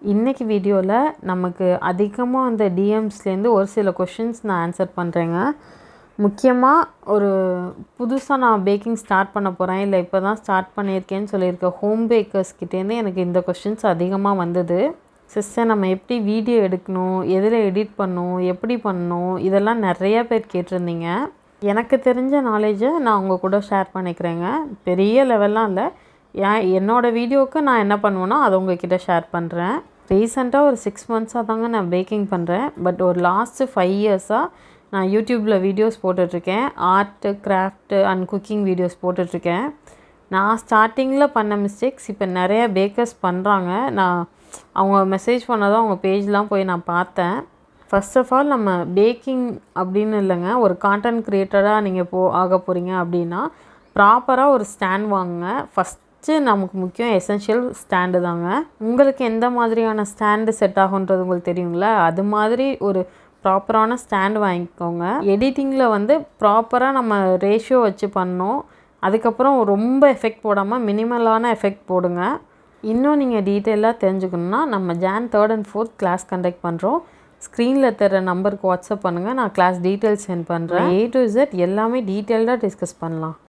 இன்றைக்கி வீடியோவில் நமக்கு அதிகமாக அந்த டிஎம்ஸ்லேருந்து ஒரு சில கொஷின்ஸ் நான் ஆன்சர் பண்ணுறேங்க. முக்கியமாக ஒரு புதுசாக நான் பேக்கிங் ஸ்டார்ட் பண்ண போகிறேன், இல்லை இப்போ தான் ஸ்டார்ட் பண்ணியிருக்கேன்னு சொல்லியிருக்க ஹோம் பேக்கர்ஸ்கிட்டேருந்து எனக்கு இந்த கொஷின்ஸ் அதிகமாக வந்தது. சிஸ்டர், நம்ம எப்படி வீடியோ எடுக்கணும், எதில் எடிட் பண்ணணும், எப்படி பண்ணணும், இதெல்லாம் நிறையா பேர் கேட்டிருந்தீங்க. எனக்கு தெரிஞ்ச நாலேஜை நான் உங்கள் கூட ஷேர் பண்ணிக்கிறேங்க. பெரிய லெவல்லாம் இல்லை, என்னோடய வீடியோவுக்கு நான் என்ன பண்ணுவேனோ அதை உங்கள்கிட்ட ஷேர் பண்ணுறேன். ரீசெண்டாக ஒரு 6 மந்த்ஸாக தாங்க நான் பேக்கிங் பண்ணுறேன். பட் ஒரு லாஸ்ட்டு 5 இயர்ஸாக நான் யூடியூப்பில் வீடியோஸ் போட்டுட்ருக்கேன். Art, craft and cooking videos போட்டுட்ருக்கேன். நான் ஸ்டார்டிங்கில் பண்ண மிஸ்டேக்ஸ் இப்போ நிறையா பேக்கர்ஸ் பண்ணுறாங்க. நான் அவங்க மெசேஜ் பண்ணதும் அவங்க பேஜ்லாம் போய் நான் பார்த்தேன். ஃபர்ஸ்ட் ஆஃப் ஆல், நம்ம பேக்கிங் அப்படின்னு இல்லைங்க, ஒரு கான்டென்ட் க்ரியேட்டராக நீங்கள் ஆக போகிறீங்க அப்படின்னா ப்ராப்பராக ஒரு ஸ்டாண்ட் வாங்குங்க. ஃபஸ்ட்டு நமக்கு முக்கியம் எசென்ஷியல் ஸ்டாண்டு தாங்க. உங்களுக்கு எந்த மாதிரியான ஸ்டாண்டு செட் ஆகுன்றது உங்களுக்கு தெரியுங்களா? அது மாதிரி ஒரு ப்ராப்பரான ஸ்டாண்டு வாங்கிக்கோங்க. எடிட்டிங்கில் ப்ராப்பராக நம்ம ரேஷியோ வச்சு பண்ணோம். அதுக்கப்புறம் ரொம்ப எஃபெக்ட் போடாமல் மினிமலான எஃபெக்ட் போடுங்க. இன்னும் நீங்கள் டீட்டெயிலாக தெரிஞ்சுக்கணுன்னா நம்ம Jan 3rd and 4th class conduct பண்ணுறோம். ஸ்க்ரீனில் தர நம்பருக்கு வாட்ஸ்அப் பண்ணுங்கள். நான் கிளாஸ் டீட்டெயில்ஸ் சென்ட் பண்ணுறேன். A to Z எல்லாமே டீட்டெயில்டாக டிஸ்கஸ் பண்ணலாம்.